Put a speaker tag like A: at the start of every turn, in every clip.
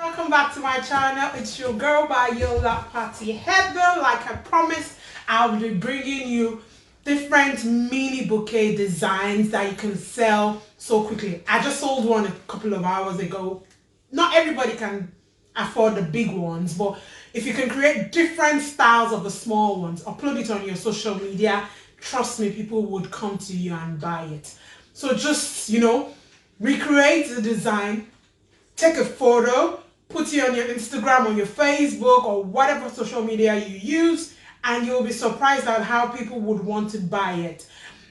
A: Welcome back to my channel. It's your girl by Yola Party Heather. Like I promised, I'll be bringing you different mini bouquet designs that you can sell so quickly. I just sold one a couple of hours ago. Not everybody can afford the big ones, but if you can create different styles of the small ones, upload it on your social media, trust me, people would come to you and buy it. So just, recreate the design, take a photo, put it on your Instagram or your Facebook or whatever social media you use, and you'll be surprised at how people would want to buy it.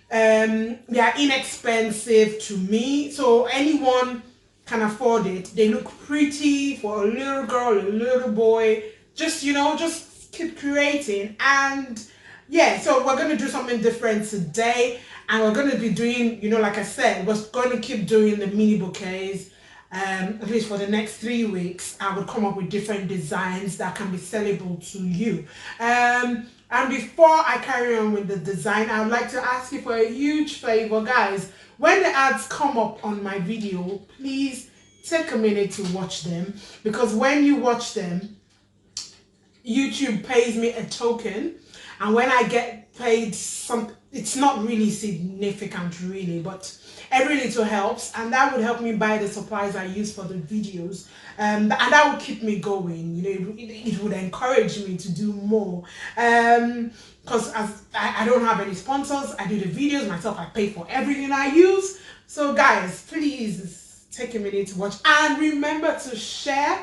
A: They are inexpensive to me, so anyone can afford it. They look pretty for a little girl, a little boy. Just keep creating. And yeah, so we're going to do something different today, and we're going to be doing, like I said, we're going to keep doing the mini bouquets. At least for the next 3 weeks, I would come up with different designs that can be sellable to you. And before I carry on with the design, I would like to ask you for a huge favor, guys. When the ads come up on my video, please take a minute to watch them, because when you watch them, YouTube pays me a token, and when I get paid something, it's not really significant really, but every little helps, and that would help me buy the supplies I use for the videos, and that would keep me going. It would encourage me to do more, because as I don't have any sponsors, I do the videos myself, I pay for everything I use. So guys, please take a minute to watch, and remember to share,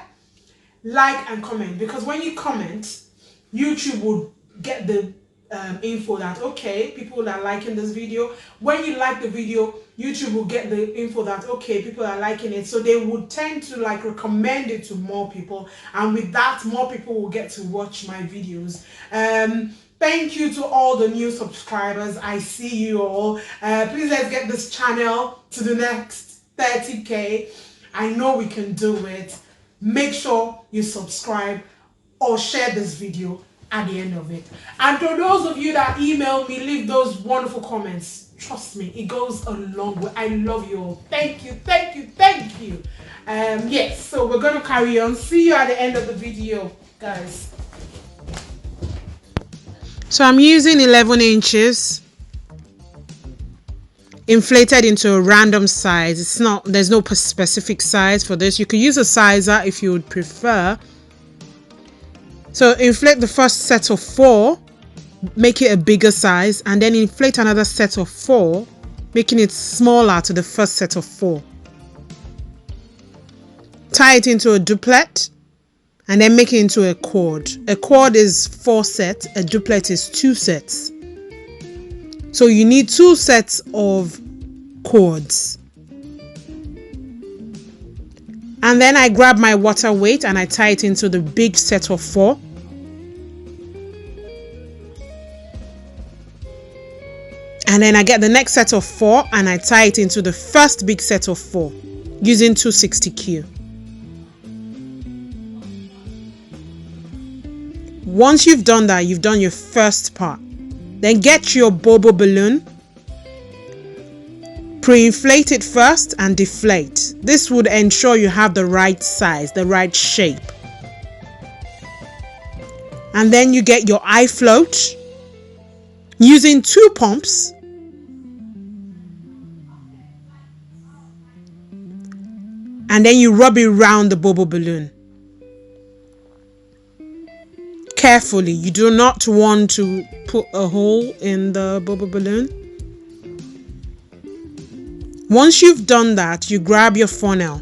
A: like and comment, because when you comment, YouTube will get the info that okay, people are liking this video. When you like the video, YouTube will get the info that okay, people are liking it, so they would tend to recommend it to more people, and with that, more people will get to watch my videos. Thank you to all the new subscribers. I see you all. Please, let's get this channel to the next 30k. I know we can do it. Make sure you subscribe or share this video at the end of it. And to those of you that email me, leave those wonderful comments. Trust me, it goes a long way. I love you all. Thank you, thank you, thank you. Yes, so we're gonna carry on. See you at the end of the video, guys. So I'm using 11 inches inflated into a random size. There's no specific size for this. You could use a sizer if you would prefer. So inflate the first set of 4, make it a bigger size, and then inflate another set of 4, making it smaller to the first set of 4. Tie it into a duplet, and then make it into a cord. A cord is 4 sets, a duplet is 2 sets. So you need 2 sets of cords. And then I grab my water weight and I tie it into the big set of 4. And then I get the next set of 4 and I tie it into the first big set of 4 using 260Q. Once you've done that, you've done your first part. Then get your Bobo balloon, pre-inflate it first and deflate. This would ensure you have the right size, the right shape. And then you get your eye float using 2 pumps. And then you rub it around the Bobo balloon. Carefully, you do not want to put a hole in the Bobo balloon. Once you've done that, you grab your funnel,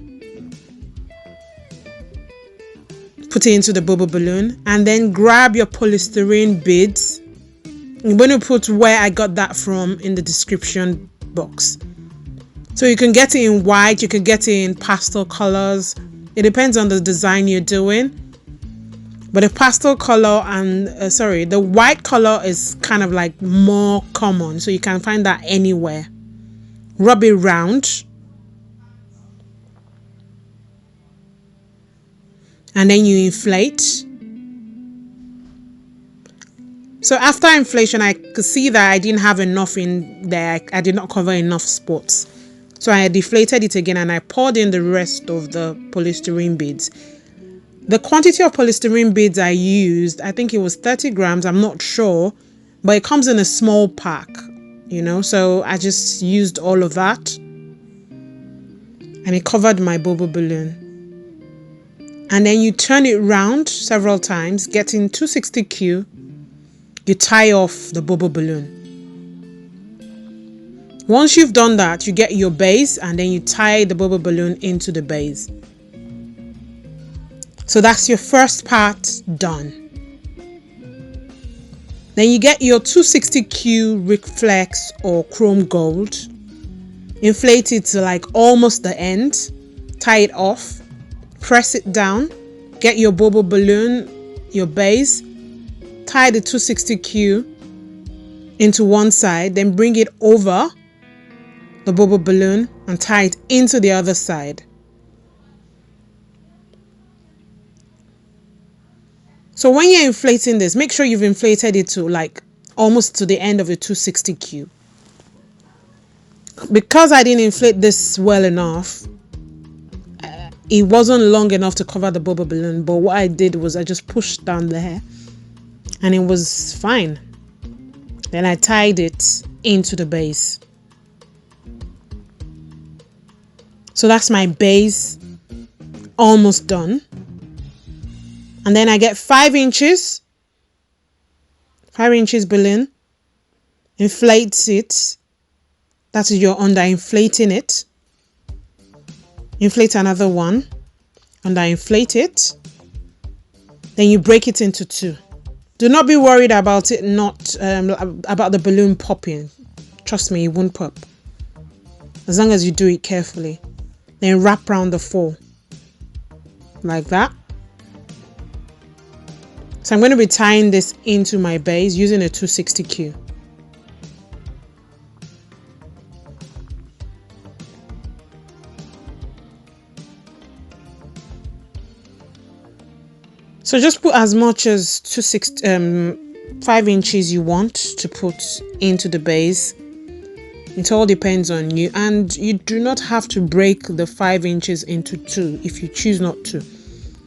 A: put it into the Bobo balloon, and then grab your polystyrene beads. I'm going to put where I got that from in the description box. So you can get it in white, you can get it in pastel colors. It depends on the design you're doing. But the pastel color and the white color is kind of more common, so you can find that anywhere. Rub it round, and then you inflate. So after inflation, I could see that I didn't have enough in there. I did not cover enough spots, so I deflated it again and I poured in the rest of the polystyrene beads. The quantity of polystyrene beads I used, I think it was 30 grams, I'm not sure, but it comes in a small pack, you know, so I just used all of that and it covered my Bobo balloon. And then you turn it round several times, getting 260Q, you tie off the Bobo balloon. Once you've done that, you get your base and then you tie the Bobo balloon into the base. So that's your first part done. Then you get your 260Q reflex or chrome gold. Inflate it to like almost the end. Tie it off. Press it down. Get your Bobo balloon, your base. Tie the 260Q into one side. Then bring it over the Bobo balloon and tie it into the other side. So when you're inflating this, make sure you've inflated it to like almost to the end of the 260Q. Because I didn't inflate this well enough, it wasn't long enough to cover the Bobo balloon, but what I did was I just pushed down the hair and it was fine. Then I tied it into the base. So that's my base almost done. And then I get 5 inches balloon, inflate it. That is your under inflating it. Inflate another one, under inflate it. Then you break it into 2. Do not be worried about it not about the balloon popping. Trust me, it won't pop. As long as you do it carefully. Then wrap around the 4. Like that. So I'm going to be tying this into my base using a 260Q. So just put as much as 5 inches you want to put into the base. It all depends on you, and you do not have to break the 5 inches into 2 if you choose not to.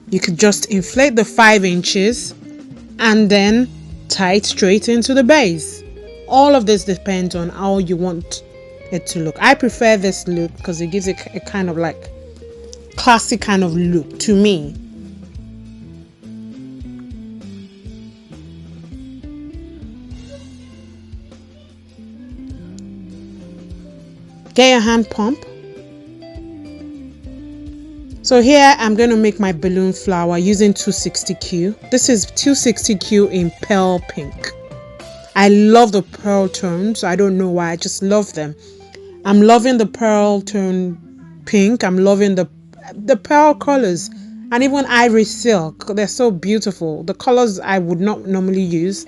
A: You could just inflate the 5 inches and then tie it straight into the base. All of this depends on how you want it to look. I prefer this look because it gives it a kind of like classic kind of look to me. Get your hand pump. So here I'm going to make my balloon flower using 260Q. This is 260Q in pearl pink. I love the pearl tones. I don't know why, I just love them. I'm loving the pearl tone pink. I'm loving the pearl colors and even ivory silk. They're so beautiful. The colors I would not normally use.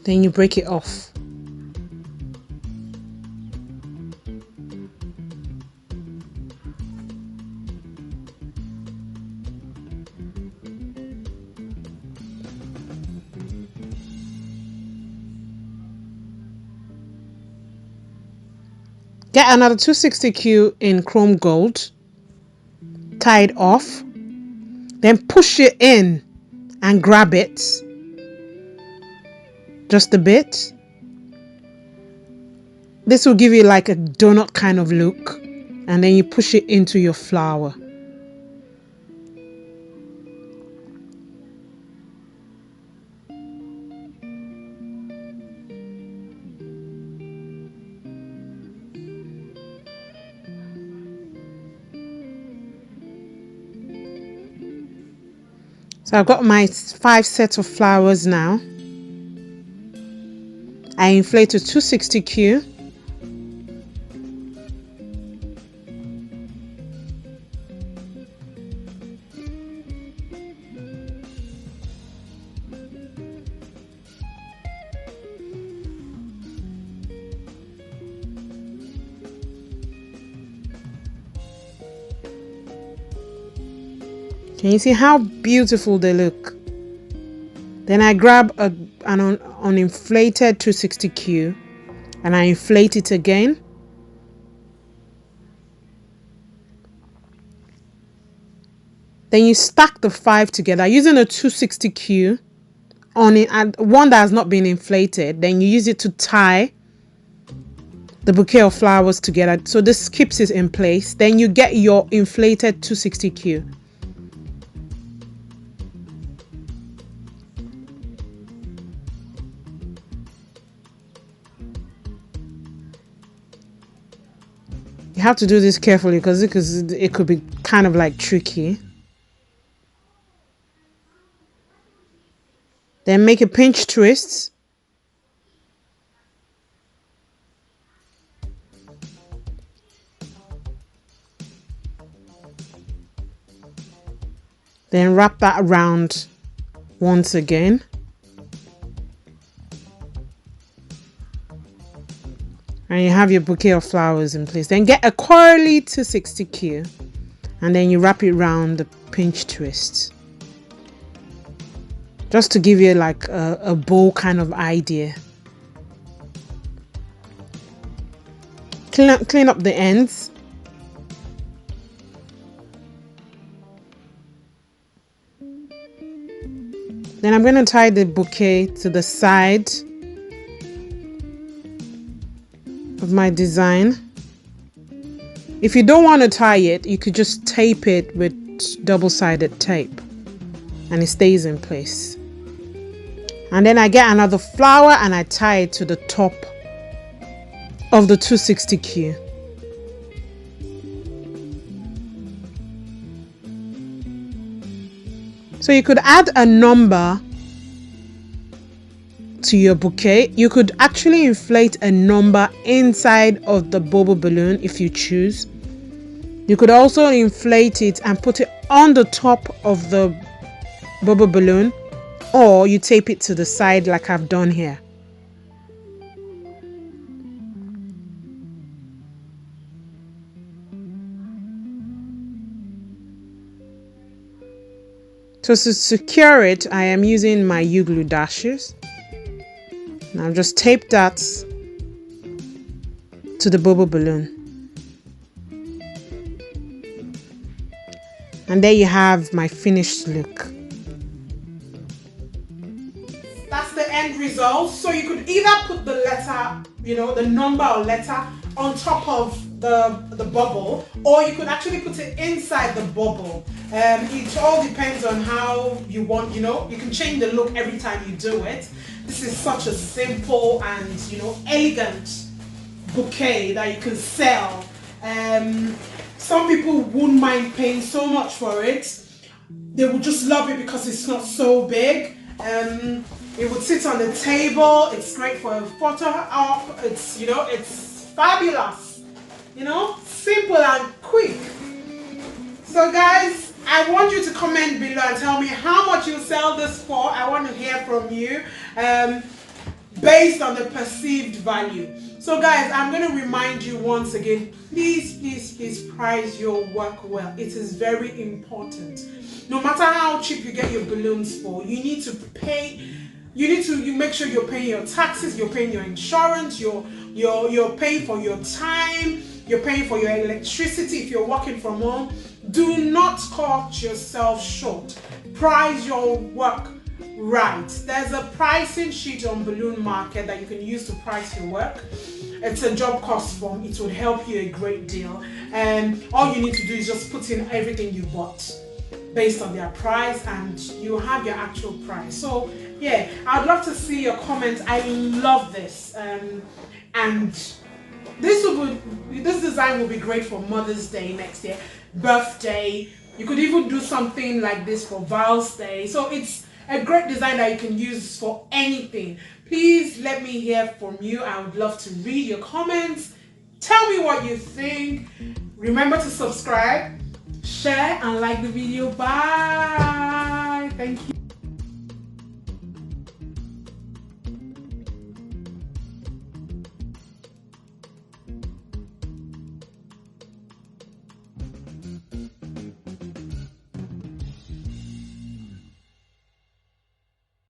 A: Then you break it off. Get another 260Q in chrome gold, tie it off, then push it in and grab it. Just a bit. This will give you like a donut kind of look, and then you push it into your flower. So I've got my 5 sets of flowers now. I inflate to 260Q. Can you see how beautiful they look? Then I grab an uninflated 260Q and I inflate it again. Then you stack the 5 together using a 260Q on it, and one that has not been inflated. Then you use it to tie the bouquet of flowers together, so this keeps it in place. Then you get your inflated 260Q. You have to do this carefully because it could be kind of like tricky. Then make a pinch twist. Then wrap that around once again. And you have your bouquet of flowers in place. Then get a curly 260Q and then you wrap it around the pinch twist. Just to give you like a bow kind of idea. Clean up the ends. Then I'm going to tie the bouquet to the side of my design. If you don't want to tie it, you could just tape it with double-sided tape and it stays in place. And then I get another flower and I tie it to the top of the 260Q. So you could add a number to your bouquet. You could actually inflate a number inside of the Bobo balloon if you choose. You could also inflate it and put it on the top of the Bobo balloon, or you tape it to the side like I've done here. So to secure it, I am using my uglu dashes. Now I've just taped that to the Bobo balloon. And there you have my finished look. That's the end result. So you could either put the letter, the number or letter on top of the bubble, or you could actually put it inside the bubble. It all depends on how you want, you can change the look every time you do it. This is such a simple and, elegant bouquet that you can sell. Some people wouldn't mind paying so much for it. They would just love it because it's not so big. It would sit on the table. It's great for a photo op. It's, it's fabulous. Simple and quick. So guys, I want you to comment below and tell me how much you sell this for. I want to hear from you based on the perceived value. So guys, I'm going to remind you once again, please price your work well. It is very important. No matter how cheap you get your balloons for, you need to pay. You make sure you're paying your taxes, you're paying your insurance, you're paying for your time, you're paying for your electricity if you're working from home. Do not cut yourself short. Price your work right. There's a pricing sheet on Balloon Market that you can use to price your work. It's a job cost form. It will help you a great deal. And all you need to do is just put in everything you bought based on their price, and you have your actual price. So yeah, I'd love to see your comments. I love this, and this design will be great for Mother's Day next year, birthday. You could even do something like this for Val's Day. So it's a great design that you can use for anything. Please let me hear from you. I would love to read your comments. Tell me what you think. Remember to subscribe, share, and like the video. Bye. Thank you.